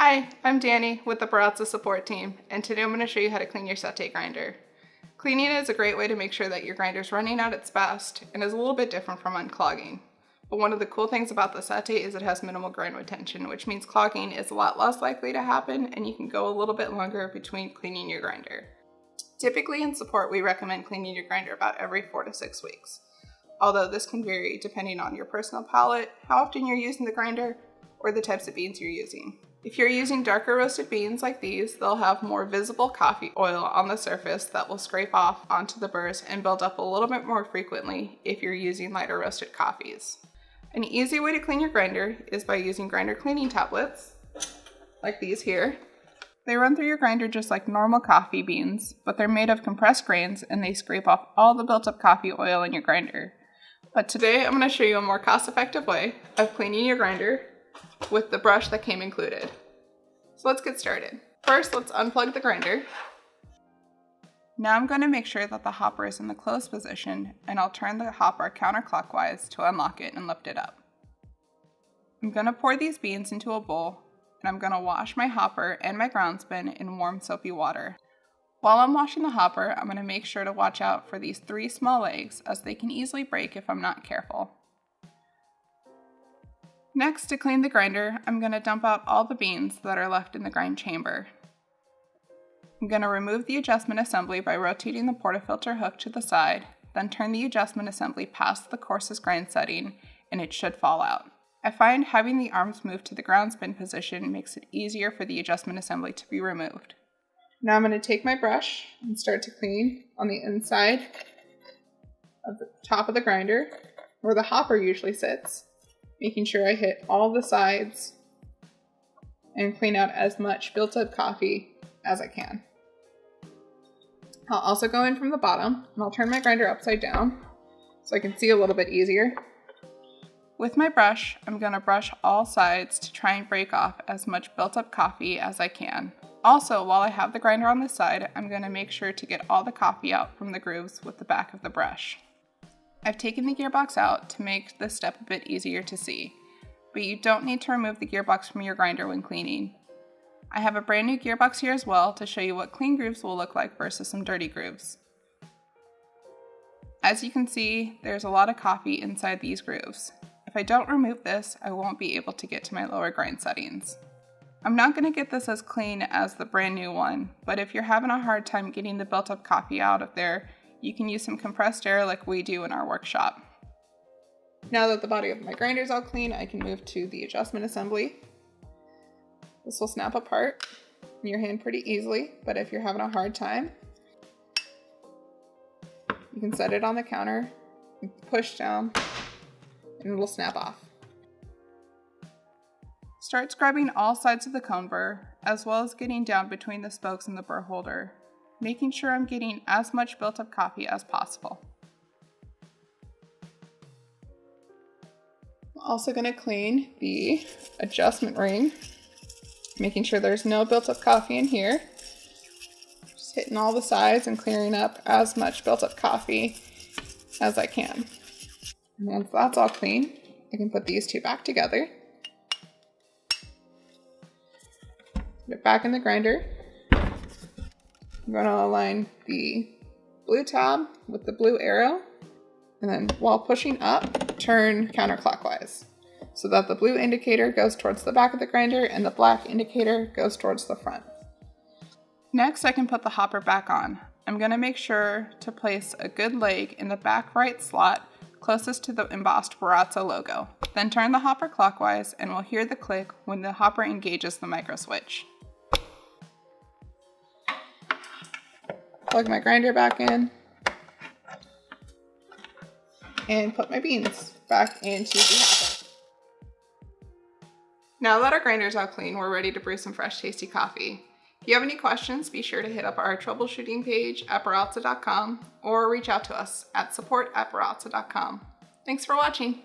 Hi, I'm Danny with the Baratza support team, and today I'm going to show you how to clean your Sette grinder. Cleaning is a great way to make sure that your grinder is running at its best and is a little bit different from unclogging. But one of the cool things about the Sette is it has minimal grind retention, which means clogging is a lot less likely to happen and you can go a little bit longer between cleaning your grinder. Typically in support, we recommend cleaning your grinder about every 4 to 6 weeks. Although this can vary depending on your personal palate, how often you're using the grinder, or the types of beans you're using. If you're using darker roasted beans like these, they'll have more visible coffee oil on the surface that will scrape off onto the burrs and build up a little bit more frequently if you're using lighter roasted coffees. An easy way to clean your grinder is by using grinder cleaning tablets, like these here. They run through your grinder just like normal coffee beans, but they're made of compressed grains and they scrape off all the built up coffee oil in your grinder. But today I'm going to show you a more cost-effective way of cleaning your grinder with the brush that came included. So let's get started. First, let's unplug the grinder. Now I'm going to make sure that the hopper is in the closed position, and I'll turn the hopper counterclockwise to unlock it and lift it up. I'm going to pour these beans into a bowl, and I'm going to wash my hopper and my ground spin in warm soapy water. While I'm washing the hopper, I'm going to make sure to watch out for these 3 small legs, as they can easily break if I'm not careful. Next, to clean the grinder, I'm going to dump out all the beans that are left in the grind chamber. I'm going to remove the adjustment assembly by rotating the portafilter hook to the side, then turn the adjustment assembly past the coarsest grind setting, and it should fall out. I find having the arms moved to the ground spin position makes it easier for the adjustment assembly to be removed. Now I'm going to take my brush and start to clean on the inside of the top of the grinder, where the hopper usually sits, making sure I hit all the sides and clean out as much built up coffee as I can. I'll also go in from the bottom, and I'll turn my grinder upside down so I can see a little bit easier. With my brush, I'm going to brush all sides to try and break off as much built up coffee as I can. Also, while I have the grinder on this side, I'm going to make sure to get all the coffee out from the grooves with the back of the brush. I've taken the gearbox out to make this step a bit easier to see, but you don't need to remove the gearbox from your grinder when cleaning. I have a brand new gearbox here as well to show you what clean grooves will look like versus some dirty grooves. As you can see, there's a lot of coffee inside these grooves. If I don't remove this, I won't be able to get to my lower grind settings. I'm not going to get this as clean as the brand new one, but if you're having a hard time getting the built up coffee out of there, you can use some compressed air like we do in our workshop. Now that the body of my grinder is all clean, I can move to the adjustment assembly. This will snap apart in your hand pretty easily, but if you're having a hard time, you can set it on the counter, push down, and it'll snap off. Start scrubbing all sides of the cone burr, as well as getting down between the spokes and the burr holder, making sure I'm getting as much built up coffee as possible. I'm also going to clean the adjustment ring, making sure there's no built up coffee in here. Just hitting all the sides and clearing up as much built up coffee as I can. And once that's all clean, I can put these 2 back together. Put it back in the grinder. I'm going to align the blue tab with the blue arrow, and then while pushing up, turn counterclockwise so that the blue indicator goes towards the back of the grinder and the black indicator goes towards the front. Next, I can put the hopper back on. I'm going to make sure to place a good leg in the back right slot closest to the embossed Baratza logo. Then turn the hopper clockwise and we'll hear the click when the hopper engages the micro switch. Plug my grinder back in and put my beans back into the hopper. Now that our grinder's all clean, we're ready to brew some fresh, tasty coffee. If you have any questions, be sure to hit up our troubleshooting page at baratza.com or reach out to us at support@baratza.com. Thanks for watching.